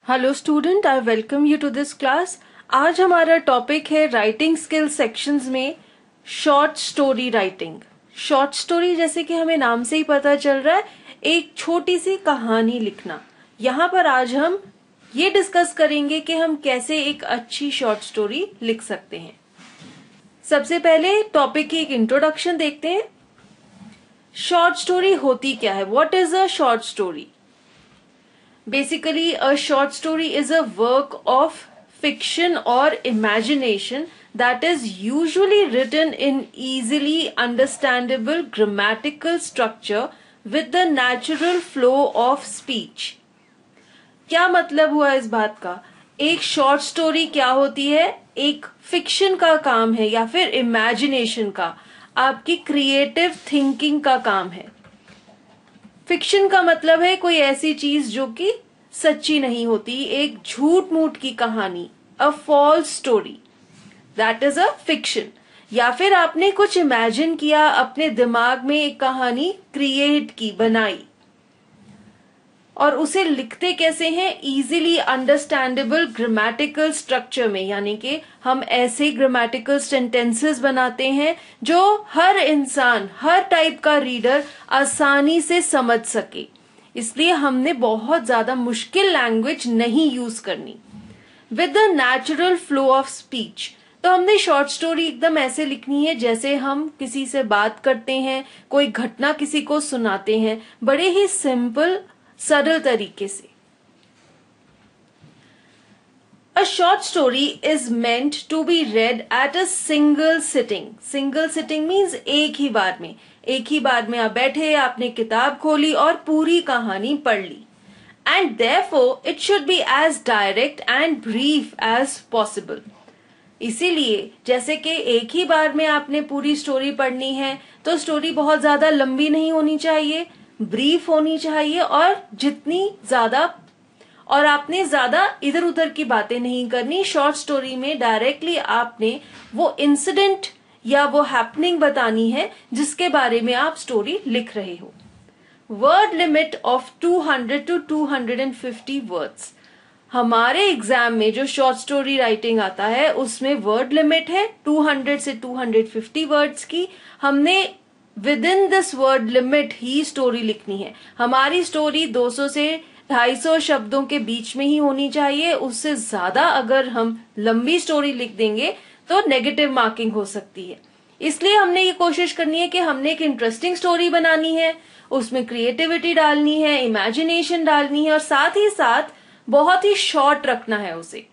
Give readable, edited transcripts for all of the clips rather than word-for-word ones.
Hello student, I welcome you to this class. आज हमारा topic है राइटिंग स्किल सेक्शंस में short story writing. Short story जैसे कि हमें नाम से ही पता चल रहा है, एक छोटी सी कहानी लिखना। यहाँ पर आज हम ये डिस्कस करेंगे कि हम कैसे एक अच्छी शॉर्ट स्टोरी लिख सकते हैं। सबसे पहले टॉपिक की एक इंट्रोडक्शन देखते हैं। शॉर्ट स्टोरी होती क्या है? What is a short story? Basically, a short story is a work of fiction or imagination that is usually written in easily understandable grammatical structure with the natural flow of speech. क्या मतलब हुआ इस बात का? एक short story क्या होती है? एक फिक्शन का काम है या फिर इमेजिनेशन का, आपकी क्रिएटिव थिंकिंग का काम है। फिक्शन का मतलब है कोई ऐसी चीज जो कि सच्ची नहीं होती, एक झूठ मूठ की कहानी, a false story, that is a fiction. या फिर आपने कुछ इमेजिन किया, अपने दिमाग में एक कहानी क्रिएट की, बनाई, और उसे लिखते कैसे हैं? इजीली अंडरस्टैंडेबल ग्रामेटिकल स्ट्रक्चर में, यानी कि हम ऐसे ग्रामेटिकल सेंटेंसेस बनाते हैं जो हर इंसान, हर टाइप का रीडर आसानी से समझ सके। इसलिए हमने बहुत ज्यादा मुश्किल लैंग्वेज नहीं यूज करनी। With the natural flow of speech, तो हमने शॉर्ट स्टोरी एकदम ऐसे लिखनी है जैसे हम किसी से बात करते हैं, कोई घटना किसी को सुनाते हैं, बड़े ही सिंपल सरल तरीके से। A short story is meant to be read at a single sitting. Single sitting means एक ही बार में आप बैठे, आपने किताब खोली और पूरी कहानी पढ़ ली। And therefore it should be as direct and brief as possible. इसीलिए जैसे कि एक ही बार में आपने पूरी स्टोरी पढ़नी है, तो स्टोरी बहुत ज्यादा लंबी नहीं होनी चाहिए, ब्रीफ होनी चाहिए, और जितनी ज्यादा, और आपने ज्यादा इधर उधर की बातें नहीं करनी। शॉर्ट स्टोरी में डायरेक्टली आपने वो इंसिडेंट या वो हैपनिंग बतानी है जिसके बारे में आप स्टोरी लिख रहे हो। Word limit of 200 to 250 words. हमारे एग्जाम में जो शॉर्ट स्टोरी राइटिंग आता है उसमें वर्ड लिमिट है 200 से 250 वर्ड्स की। हमने with in this word limit he story लिखनी है। हमारी स्टोरी 200 से 250 शब्दों के बीच में ही होनी चाहिए। उससे ज्यादा अगर हम लंबी स्टोरी लिख देंगे तो नेगेटिव मार्किंग हो सकती है। इसलिए हमने ये कोशिश करनी है कि हमने एक इंटरेस्टिंग स्टोरी बनानी है, उसमें क्रिएटिविटी डालनी है, इमेजिनेशन डालनी है, और साथ ही साथ बहुत ही शॉर्ट रखना है उसे।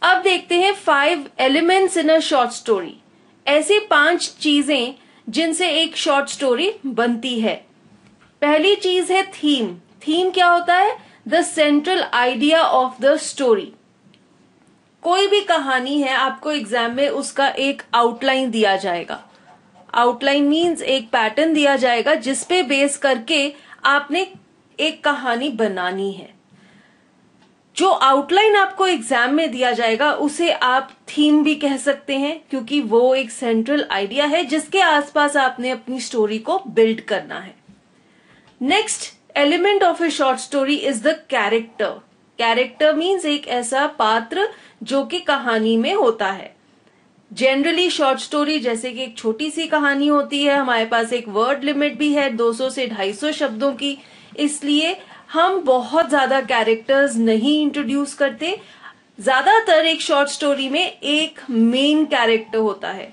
अब देखते हैं 5 elements in a short story. ऐसी 5 चीजें जिनसे एक शॉर्ट स्टोरी बनती है। पहली चीज है थीम। थीम क्या होता है? The central idea of the story. कोई भी कहानी है, आपको एग्जाम में उसका एक आउटलाइन दिया जाएगा। आउटलाइन मीन्स एक पैटर्न दिया जाएगा जिसपे बेस करके आपने एक कहानी बनानी है। जो आउटलाइन आपको एग्जाम में दिया जाएगा उसे आप थीम भी कह सकते हैं, क्योंकि वो एक सेंट्रल आइडिया है जिसके आसपास आपने अपनी स्टोरी को बिल्ड करना है। Next element of A short story is the character. Character means एक ऐसा पात्र जो कि कहानी में होता है। जनरली शॉर्ट स्टोरी जैसे कि एक छोटी सी कहानी होती है, हमारे पास एक वर्ड लिमिट भी है 200 से 250 शब्दों की, इसलिए हम बहुत ज्यादा कैरेक्टर्स नहीं इंट्रोड्यूस करते। ज्यादातर एक शॉर्ट स्टोरी में एक मेन कैरेक्टर होता है,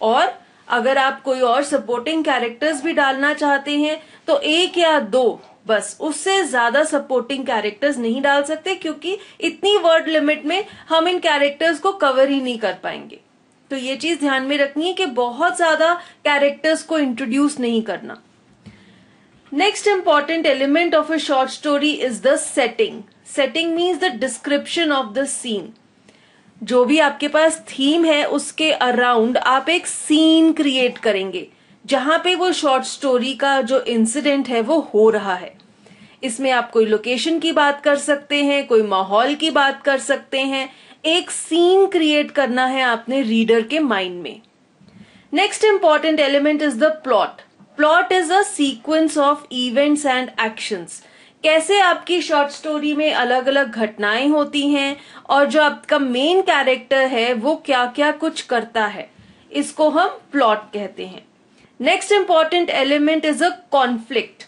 और अगर आप कोई और सपोर्टिंग कैरेक्टर्स भी डालना चाहते हैं तो 1 या 2 बस, उससे ज्यादा सपोर्टिंग कैरेक्टर्स नहीं डाल सकते, क्योंकि इतनी वर्ड लिमिट में हम इन कैरेक्टर्स को कवर ही नहीं कर पाएंगे। तो ये चीज ध्यान में रखनी है कि बहुत ज्यादा कैरेक्टर्स को इंट्रोड्यूस नहीं करना। Next important element of a short story is the setting. Setting means the description of the scene. जो भी आपके पास थीम है उसके अराउंड आप एक सीन क्रिएट करेंगे जहां पे वो शॉर्ट स्टोरी का जो इंसिडेंट है वो हो रहा है। इसमें आप कोई लोकेशन की बात कर सकते हैं, कोई माहौल की बात कर सकते हैं। एक सीन क्रिएट करना है आपने रीडर के माइंड में। Next important element is the plot. Plot is a sequence of events and actions. कैसे आपकी शॉर्ट स्टोरी में अलग अलग घटनाएं होती हैं और जो आपका मेन कैरेक्टर है वो क्या क्या कुछ करता है, इसको हम प्लॉट कहते हैं। Next important element is a conflict.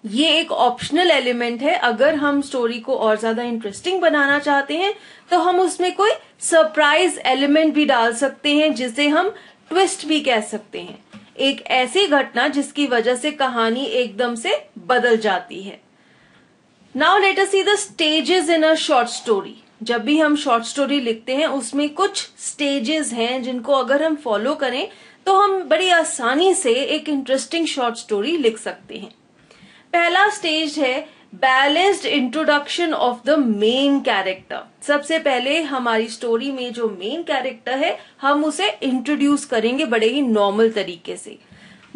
ये एक ऑप्शनल एलिमेंट है। अगर हम स्टोरी को और ज्यादा इंटरेस्टिंग बनाना चाहते हैं तो हम उसमें कोई सरप्राइज एलिमेंट भी डाल सकते हैं, जिसे हम ट्विस्ट भी कह सकते हैं। एक ऐसी घटना जिसकी वजह से कहानी एकदम से बदल जाती है। Now let us see the stages in a short story. जब भी हम शॉर्ट स्टोरी लिखते हैं उसमें कुछ स्टेजेस हैं जिनको अगर हम फॉलो करें तो हम बड़ी आसानी से एक इंटरेस्टिंग शॉर्ट स्टोरी लिख सकते हैं। पहला स्टेज है balanced introduction of the main character. सबसे पहले हमारी स्टोरी में जो मेन कैरेक्टर है हम उसे इंट्रोड्यूस करेंगे बड़े ही नॉर्मल तरीके से।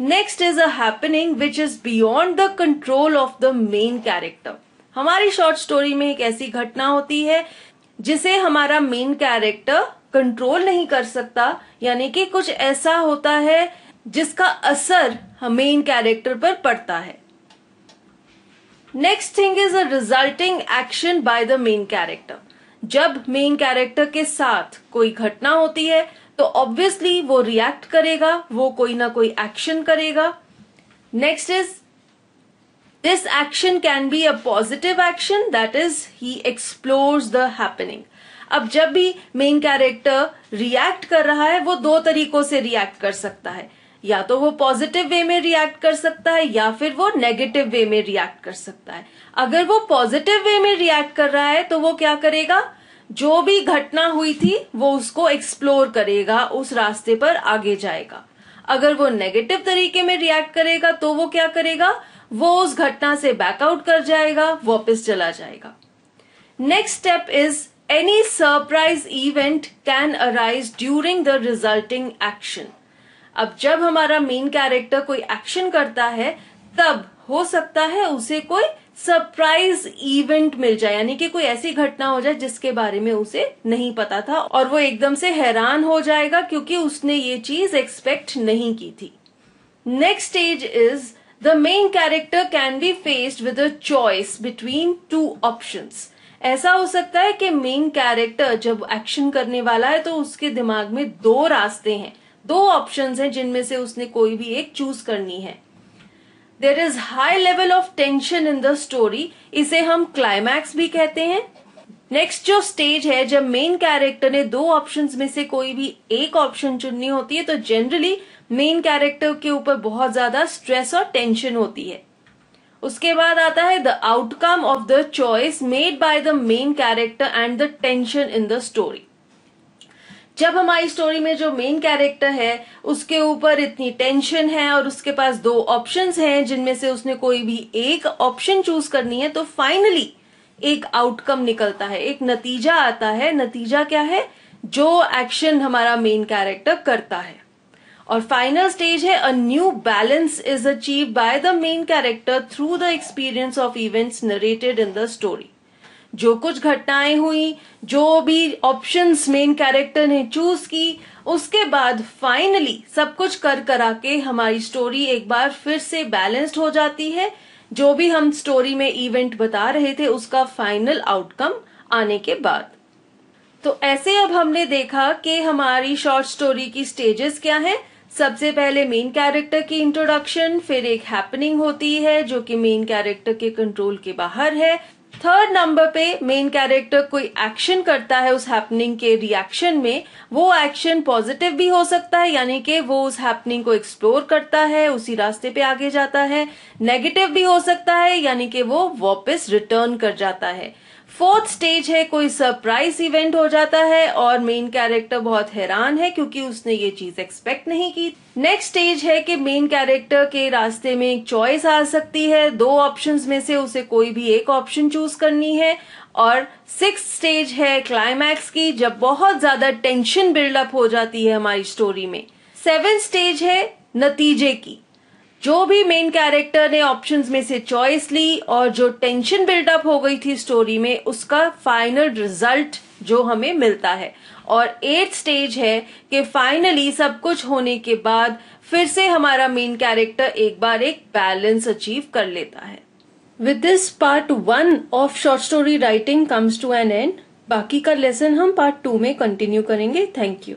Next is a happening which is beyond the control of the main character. हमारी शॉर्ट स्टोरी में एक ऐसी घटना होती है जिसे हमारा मेन कैरेक्टर कंट्रोल नहीं कर सकता, यानी कि कुछ ऐसा होता है जिसका असर मेन कैरेक्टर पर पड़ता है। Next thing is a resulting action by the main character. जब मेन कैरेक्टर के साथ कोई घटना होती है तो ऑब्वियसली वो रिएक्ट करेगा, वो कोई ना कोई एक्शन करेगा। Next is this action can be a positive action, that is he explores the happening. अब जब भी मेन कैरेक्टर रिएक्ट कर रहा है वो दो तरीकों से रिएक्ट कर सकता है, या तो वो पॉजिटिव वे में रिएक्ट कर सकता है या फिर वो नेगेटिव वे में रिएक्ट कर सकता है। अगर वो पॉजिटिव वे में रिएक्ट कर रहा है तो वो क्या करेगा, जो भी घटना हुई थी वो उसको एक्सप्लोर करेगा, उस रास्ते पर आगे जाएगा। अगर वो नेगेटिव तरीके में रिएक्ट करेगा तो वो क्या करेगा, वो उस घटना से बैकआउट कर जाएगा, वापस चला जाएगा। Next step is any surprise event can arise during the resulting action. अब जब हमारा मेन कैरेक्टर कोई एक्शन करता है तब हो सकता है उसे कोई सरप्राइज इवेंट मिल जाए, यानी कि कोई ऐसी घटना हो जाए जिसके बारे में उसे नहीं पता था और वो एकदम से हैरान हो जाएगा क्योंकि उसने ये चीज एक्सपेक्ट नहीं की थी। Next stage is the main character can be faced with a choice between two options. ऐसा हो सकता है कि मेन कैरेक्टर जब एक्शन करने वाला है तो उसके दिमाग में दो रास्ते हैं, दो ऑप्शंस हैं जिनमें से उसने कोई भी एक चूज करनी है। There is high level of tension in the story, इसे हम क्लाइमैक्स भी कहते हैं। नेक्स्ट जो स्टेज है जब मेन कैरेक्टर ने दो ऑप्शंस में से कोई भी एक ऑप्शन चुननी होती है तो जनरली मेन कैरेक्टर के ऊपर बहुत ज्यादा स्ट्रेस और टेंशन होती है। उसके बाद आता है the outcome of the choice made by the main character and the tension in the story. जब हमारी स्टोरी में जो मेन कैरेक्टर है उसके ऊपर इतनी टेंशन है और उसके पास दो ऑप्शंस हैं जिनमें से उसने कोई भी एक ऑप्शन चूज करनी है तो फाइनली एक आउटकम निकलता है, एक नतीजा आता है। नतीजा क्या है, जो एक्शन हमारा मेन कैरेक्टर करता है। और फाइनल स्टेज है a new balance is achieved by the main character through the experience of events narrated in the story. जो कुछ घटनाएं हुई, जो भी ऑप्शंस मेन कैरेक्टर ने चूज की, उसके बाद फाइनली सब कुछ कर करा के हमारी स्टोरी एक बार फिर से बैलेंस्ड हो जाती है। जो भी हम स्टोरी में इवेंट बता रहे थे उसका फाइनल आउटकम आने के बाद। तो ऐसे अब हमने देखा कि हमारी शॉर्ट स्टोरी की स्टेजेस क्या हैं। सबसे पहले मेन कैरेक्टर की इंट्रोडक्शन, फिर एक हैपनिंग होती है जो कि मेन कैरेक्टर के कंट्रोल के बाहर है। थर्ड नंबर पे मेन कैरेक्टर कोई एक्शन करता है उस हैपनिंग के रिएक्शन में। वो एक्शन पॉजिटिव भी हो सकता है, यानी कि वो उस हैपनिंग को एक्सप्लोर करता है, उसी रास्ते पे आगे जाता है। नेगेटिव भी हो सकता है, यानी कि वो वापस रिटर्न कर जाता है। फोर्थ स्टेज है कोई सरप्राइज इवेंट हो जाता है और मेन कैरेक्टर बहुत हैरान है क्योंकि उसने ये चीज एक्सपेक्ट नहीं की। नेक्स्ट स्टेज है कि मेन कैरेक्टर के रास्ते में एक चॉइस आ सकती है, दो ऑप्शंस में से उसे कोई भी एक ऑप्शन चूज करनी है। और सिक्स्थ स्टेज है क्लाइमैक्स की, जब बहुत ज्यादा टेंशन बिल्डअप हो जाती है हमारी स्टोरी में। सेवेंथ स्टेज है नतीजे की, जो भी मेन कैरेक्टर ने ऑप्शंस में से चॉइस ली और जो टेंशन बिल्डअप हो गई थी स्टोरी में उसका फाइनल रिजल्ट जो हमें मिलता है। और एट्थ स्टेज है कि फाइनली सब कुछ होने के बाद फिर से हमारा मेन कैरेक्टर एक बार एक बैलेंस अचीव कर लेता है। With this part 1 of short story writing comes to an end. बाकी का लेसन हम पार्ट 2 में कंटिन्यू करेंगे। Thank you.